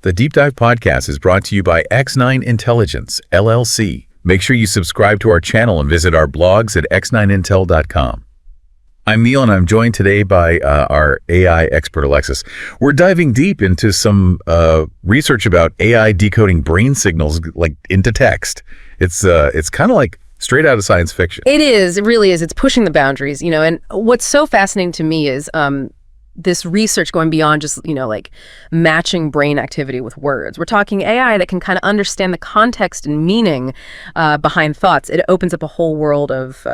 The Deep Dive podcast is brought to you by X9 Intelligence, LLC. Make sure you subscribe to our channel and visit our blogs at x9intel.com. I'm Neil, and I'm joined today by our AI expert, Alexis. We're diving deep into some research about AI decoding brain signals like into text. It's kind of like straight out of science fiction. It is. It really is. It's pushing the boundaries, and what's so fascinating to me is this research going beyond just, like matching brain activity with words. We're talking AI that can kind of understand the context and meaning behind thoughts. It opens up a whole world of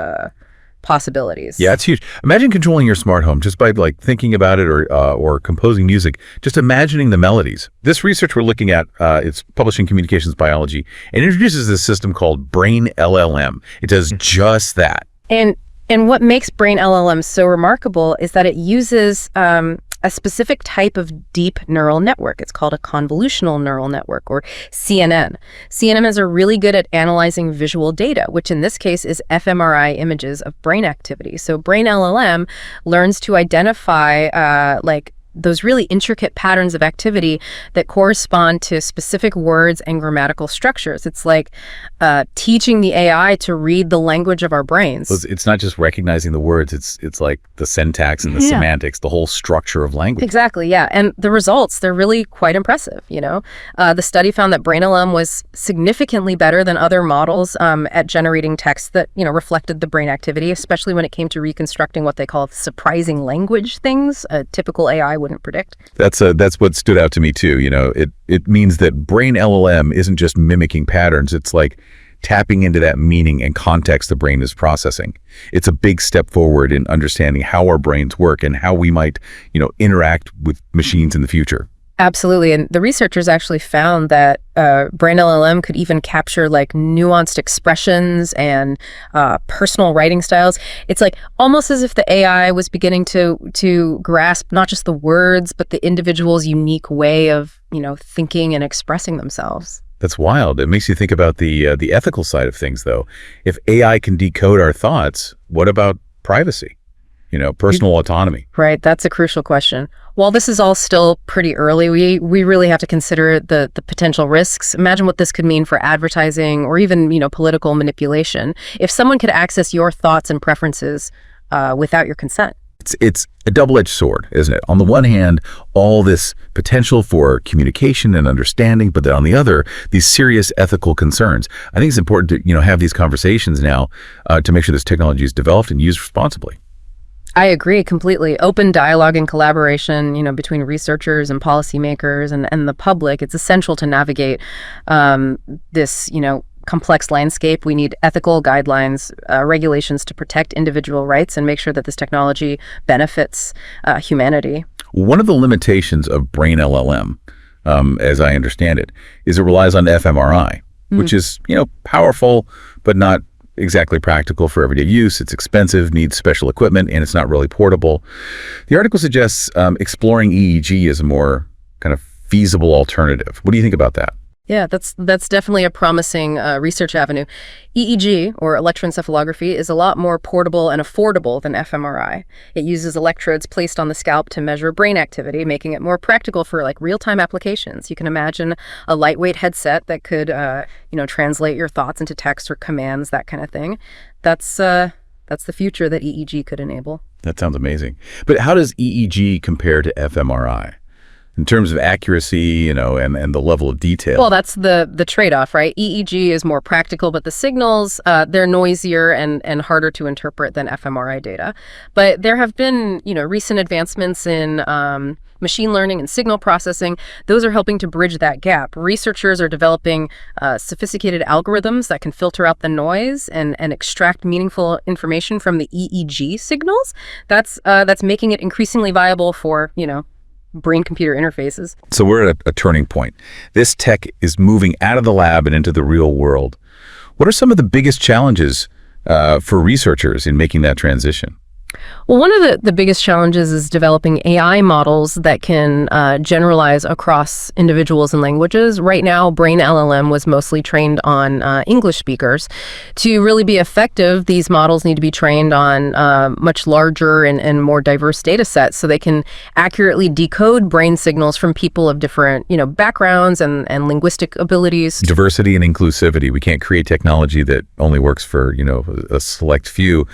possibilities. Yeah, it's huge. Imagine controlling your smart home just by thinking about it or composing music, just imagining the melodies. This research we're looking at, it's published in Communications Biology, and introduces this system called Brain LLM. It does just that. And what makes Brain LLM so remarkable is that it uses a specific type of deep neural network. It's called a convolutional neural network, or CNN. CNNs are really good at analyzing visual data, which in this case is fMRI images of brain activity. So Brain LLM learns to identify those really intricate patterns of activity that correspond to specific words and grammatical structures. It's like teaching the AI to read the language of our brains. It's not just recognizing the words, it's like the syntax and the semantics, the whole structure of language. Exactly, yeah. And the results, they're really quite impressive, The study found that Brain LLM was significantly better than other models at generating text that, reflected the brain activity, especially when it came to reconstructing what they call surprising language things a typical AI wouldn't predict. That's what stood out to me too. It means that Brain LLM isn't just mimicking patterns. It's like tapping into that meaning and context the brain is processing. It's a big step forward in understanding how our brains work and how we might, interact with machines in the future. Absolutely. And the researchers actually found that Brain LLM could even capture nuanced expressions and personal writing styles. It's almost as if the AI was beginning to grasp not just the words, but the individual's unique way of, thinking and expressing themselves. That's wild. It makes you think about the ethical side of things, though. If AI can decode our thoughts, what about privacy? Personal autonomy. Right. That's a crucial question. While this is all still pretty early, we really have to consider the potential risks. Imagine what this could mean for advertising or even, political manipulation. If someone could access your thoughts and preferences without your consent. It's a double-edged sword, isn't it? On the one hand, all this potential for communication and understanding, but then on the other, these serious ethical concerns. I think it's important to, have these conversations now to make sure this technology is developed and used responsibly. I agree completely. Open dialogue and collaboration, between researchers and policymakers and the public, it's essential to navigate this, complex landscape. We need ethical guidelines, regulations to protect individual rights and make sure that this technology benefits humanity. One of the limitations of Brain LLM, as I understand it, is it relies on fMRI, which is, powerful, but not exactly practical for everyday use. It's expensive, needs special equipment, and it's not really portable. The article suggests exploring EEG as a more kind of feasible alternative. What do you think about that? Yeah, that's definitely a promising research avenue. EEG, or electroencephalography, is a lot more portable and affordable than fMRI. It uses electrodes placed on the scalp to measure brain activity, making it more practical for real-time applications. You can imagine a lightweight headset that could, translate your thoughts into text or commands, that kind of thing. That's the future that EEG could enable. That sounds amazing. But how does EEG compare to fMRI? In terms of accuracy, and the level of detail. Well, that's the trade-off, right? EEG is more practical, but the signals, they're noisier and harder to interpret than fMRI data. But there have been, recent advancements in machine learning and signal processing. Those are helping to bridge that gap. Researchers are developing sophisticated algorithms that can filter out the noise and extract meaningful information from the EEG signals. That's making it increasingly viable for, brain-computer interfaces. So we're at a turning point. This tech is moving out of the lab and into the real world. What are some of the biggest challenges for researchers in making that transition? Well, one of the biggest challenges is developing AI models that can generalize across individuals and languages. Right now, Brain LLM was mostly trained on English speakers. To really be effective, these models need to be trained on much larger and more diverse data sets so they can accurately decode brain signals from people of different, backgrounds and linguistic abilities. Diversity and inclusivity. We can't create technology that only works for, a select few.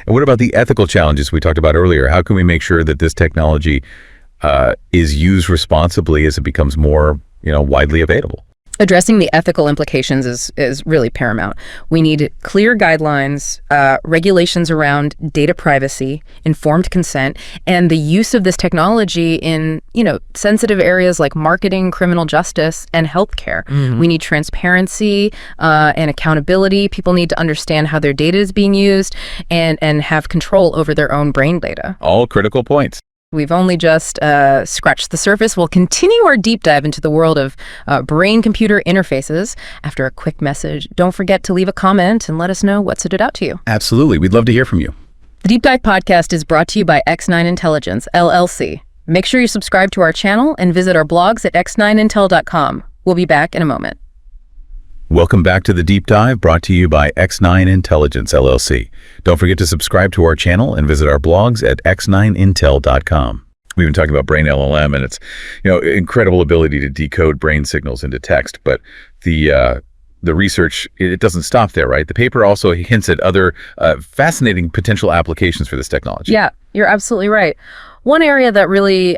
And what about the ethical challenges we talked about earlier? How can we make sure that this technology is used responsibly as it becomes more, widely available? Addressing the ethical implications is really paramount. We need clear guidelines, regulations around data privacy, informed consent, and the use of this technology in, sensitive areas like marketing, criminal justice, and healthcare. We need transparency and accountability. People need to understand how their data is being used and have control over their own brain data. All critical points. We've only just scratched the surface. We'll continue our deep dive into the world of brain-computer interfaces after a quick message. Don't forget to leave a comment and let us know what stood out to you. Absolutely. We'd love to hear from you. The Deep Dive podcast is brought to you by X9 Intelligence, LLC. Make sure you subscribe to our channel and visit our blogs at x9intel.com. We'll be back in a moment. Welcome back to The Deep Dive, brought to you by X9 Intelligence, LLC. Don't forget to subscribe to our channel and visit our blogs at x9intel.com. We've been talking about Brain LLM and its, incredible ability to decode brain signals into text, but the research, it doesn't stop there, right? The paper also hints at other fascinating potential applications for this technology. Yeah, you're absolutely right. One area that really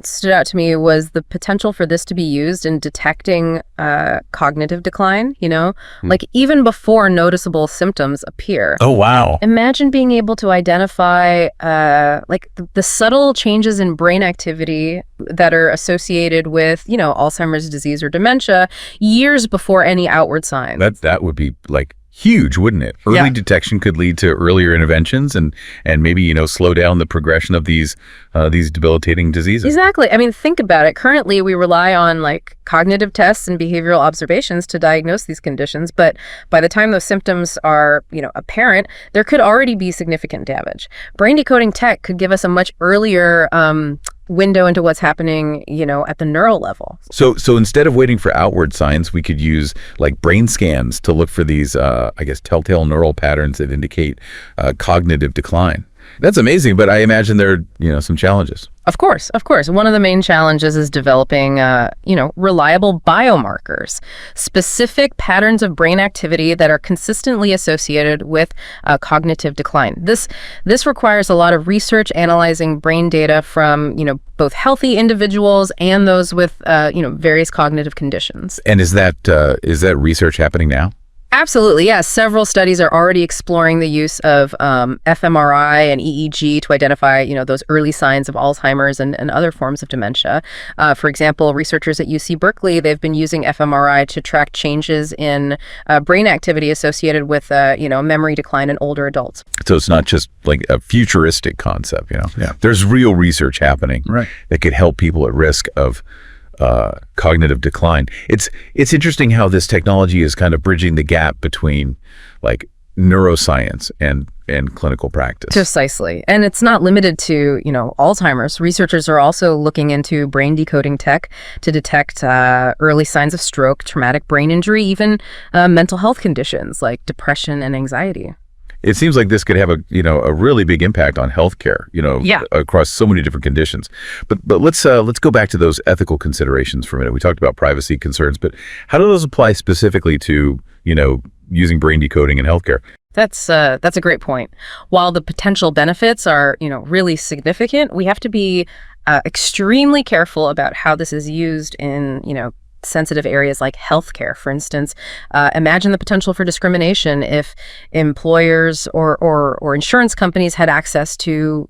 stood out to me was the potential for this to be used in detecting cognitive decline, like even before noticeable symptoms appear. Oh, wow. Imagine being able to identify the subtle changes in brain activity that are associated with, Alzheimer's disease or dementia years before any outward signs. That would be huge, wouldn't it? Early detection could lead to earlier interventions and maybe, slow down the progression of these debilitating diseases. Exactly. I mean, think about it. Currently, we rely on cognitive tests and behavioral observations to diagnose these conditions. But by the time those symptoms are, apparent, there could already be significant damage. Brain decoding tech could give us a much earlier window into what's happening, at the neural level. So instead of waiting for outward signs, we could use brain scans to look for these, telltale neural patterns that indicate cognitive decline. That's amazing, but I imagine there are, some challenges. Of course. One of the main challenges is developing, reliable biomarkers, specific patterns of brain activity that are consistently associated with cognitive decline. This requires a lot of research analyzing brain data from, both healthy individuals and those with, various cognitive conditions. And is that research happening now? Absolutely, yes. Several studies are already exploring the use of fMRI and EEG to identify, those early signs of Alzheimer's and other forms of dementia. For example, researchers at UC Berkeley, they've been using fMRI to track changes in brain activity associated with, memory decline in older adults. So it's not just a futuristic concept, Yeah. There's real research happening that could help people at risk of cognitive decline. It's interesting how this technology is kind of bridging the gap between neuroscience and clinical practice. Precisely. And it's not limited to, Alzheimer's. Researchers are also looking into brain decoding tech to detect early signs of stroke, traumatic brain injury, even mental health conditions like depression and anxiety. It seems like this could have a really big impact on healthcare, across so many different conditions. But let's go back to those ethical considerations for a minute. We talked about privacy concerns, but how do those apply specifically to, using brain decoding in healthcare? That's a great point. While the potential benefits are, really significant, we have to be extremely careful about how this is used in, sensitive areas like healthcare. For instance, imagine the potential for discrimination if employers or insurance companies had access to,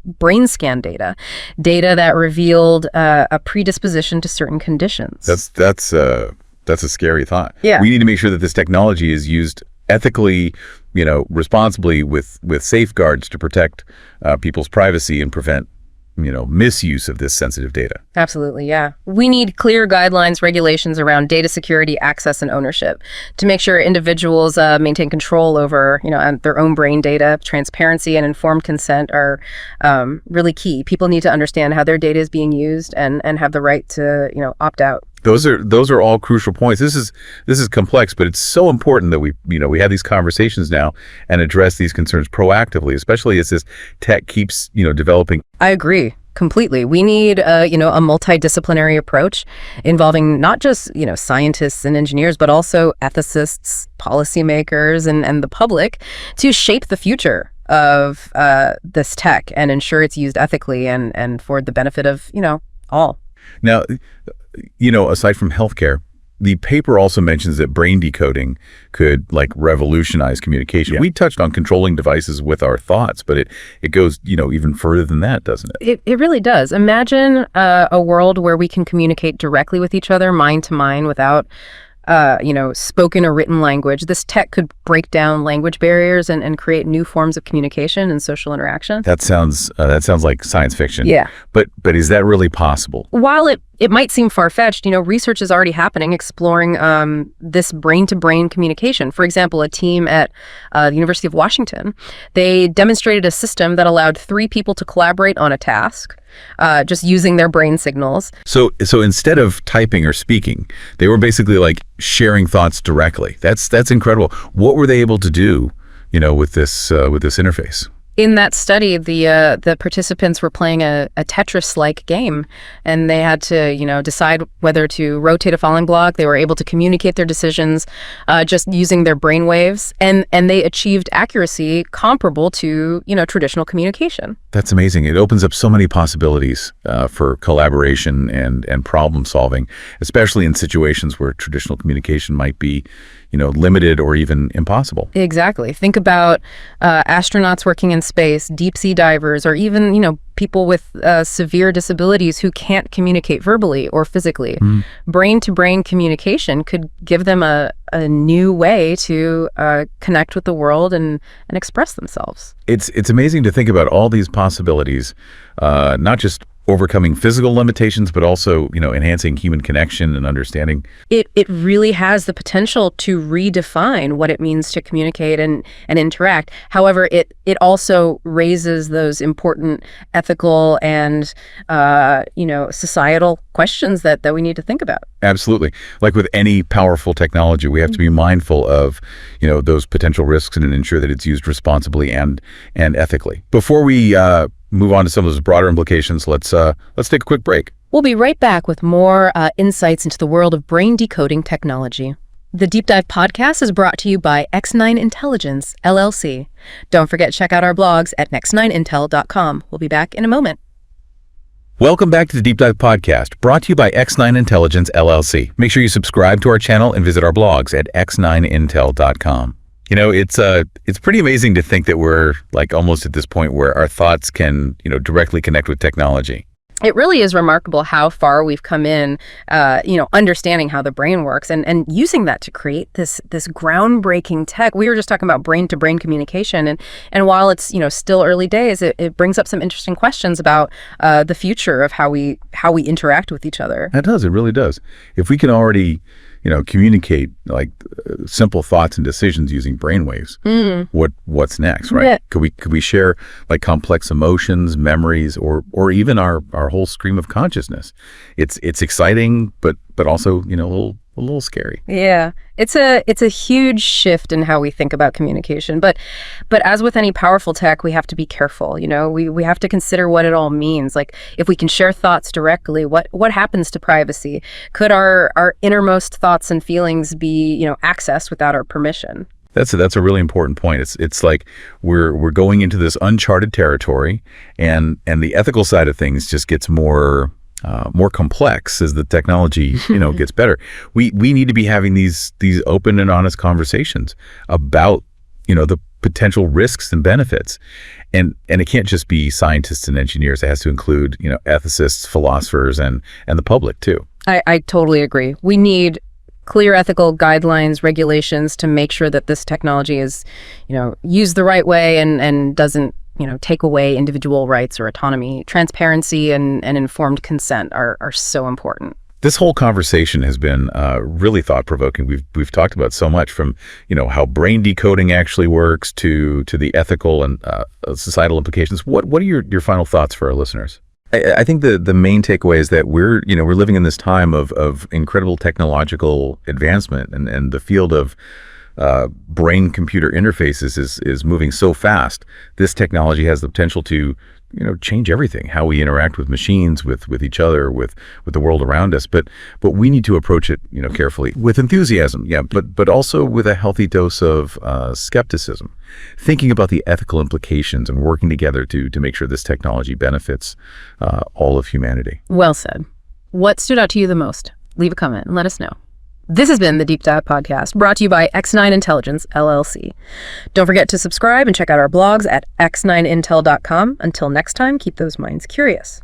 brain scan data that revealed a predisposition to certain conditions. That's a scary thought. Yeah. We need to make sure that this technology is used ethically, responsibly with safeguards to protect people's privacy and prevent misuse of this sensitive data. Absolutely, yeah. We need clear guidelines, regulations around data security, access, and ownership to make sure individuals maintain control over, their own brain data. Transparency and informed consent are really key. People need to understand how their data is being used and have the right to, opt out. Those are all crucial points. This is complex, but it's so important that we have these conversations now and address these concerns proactively, especially as this tech keeps, developing. I agree completely. We need a multidisciplinary approach involving not just, scientists and engineers, but also ethicists, policymakers, and the public to shape the future of this tech and ensure it's used ethically and for the benefit of, all. Now, aside from healthcare, the paper also mentions that brain decoding could revolutionize communication. Yeah. We touched on controlling devices with our thoughts, but it goes, even further than that, doesn't it? It really does. Imagine a world where we can communicate directly with each other, mind to mind, without spoken or written language. This tech could break down language barriers and create new forms of communication and social interaction. That sounds like science fiction. Yeah. But is that really possible? While it might seem far-fetched, research is already happening exploring this brain-to-brain communication. For example, a team at the University of Washington, they demonstrated a system that allowed 3 people to collaborate on a task, just using their brain signals. So instead of typing or speaking, they were basically sharing thoughts directly. That's incredible. What were they able to do, with this interface? In that study, the participants were playing a Tetris-like game, and they had to, decide whether to rotate a falling block. They were able to communicate their decisions just using their brain waves, and they achieved accuracy comparable to, traditional communication. That's amazing. It opens up so many possibilities for collaboration and problem solving, especially in situations where traditional communication might be, limited or even impossible. Exactly. Think about astronauts working in space, deep sea divers, or even, people with severe disabilities who can't communicate verbally or physically. Brain-to-brain communication could give them a new way to connect with the world and express themselves. It's amazing to think about all these possibilities, not just overcoming physical limitations, but also, enhancing human connection and understanding. It really has the potential to redefine what it means to communicate and interact. However, it also raises those important ethical and, societal questions that we need to think about. Absolutely. Like with any powerful technology, we have to be mindful of, those potential risks and ensure that it's used responsibly and ethically. Before we move on to some of those broader implications, let's take a quick break. We'll be right back with more insights into the world of brain decoding technology. The Deep Dive podcast is brought to you by X9 Intelligence, LLC. Don't forget to check out our blogs at x9intel.com. We'll be back in a moment. Welcome back to the Deep Dive podcast, brought to you by X9 Intelligence, LLC. Make sure you subscribe to our channel and visit our blogs at x9intel.com. It's pretty amazing to think that we're almost at this point where our thoughts can, directly connect with technology. It really is remarkable how far we've come in, understanding how the brain works and using that to create this groundbreaking tech. We were just talking about brain-to-brain communication, and while it's still early days, it brings up some interesting questions about the future of how we interact with each other. It does. It really does. If we can already communicate simple thoughts and decisions using brainwaves. What's next, right? Yeah. Could we share complex emotions, memories, or even our whole stream of consciousness? It's exciting, but also a little scary. Yeah, it's a huge shift in how we think about communication. But as with any powerful tech, we have to be careful. We have to consider what it all means. If we can share thoughts directly, what happens to privacy? Could our innermost thoughts and feelings be accessed without our permission? That's a really important point. It's like we're going into this uncharted territory, and the ethical side of things just gets more complex as the technology gets better. We need to be having these open and honest conversations about the potential risks and benefits, and it can't just be scientists and engineers. It has to include ethicists, philosophers, and the public too. I totally agree. We need clear ethical guidelines, regulations to make sure that this technology is used the right way and doesn't take away individual rights or autonomy. Transparency and informed consent are so important. This whole conversation has been really thought-provoking. We've talked about so much, from how brain decoding actually works to the ethical and societal implications. What are your final thoughts for our listeners? I think the main takeaway is that we're living in this time of incredible technological advancement, and the field of brain-computer interfaces is moving so fast. This technology has the potential to change everything, how we interact with machines, with each other, with the world around us. But we need to approach it carefully, with enthusiasm, but also with a healthy dose of skepticism, thinking about the ethical implications and working together to make sure this technology benefits all of humanity. Well said. What stood out to you the most? Leave a comment and let us know. This has been the Deep Dive Podcast, brought to you by X9 Intelligence, LLC. Don't forget to subscribe and check out our blogs at x9intel.com. Until next time, keep those minds curious.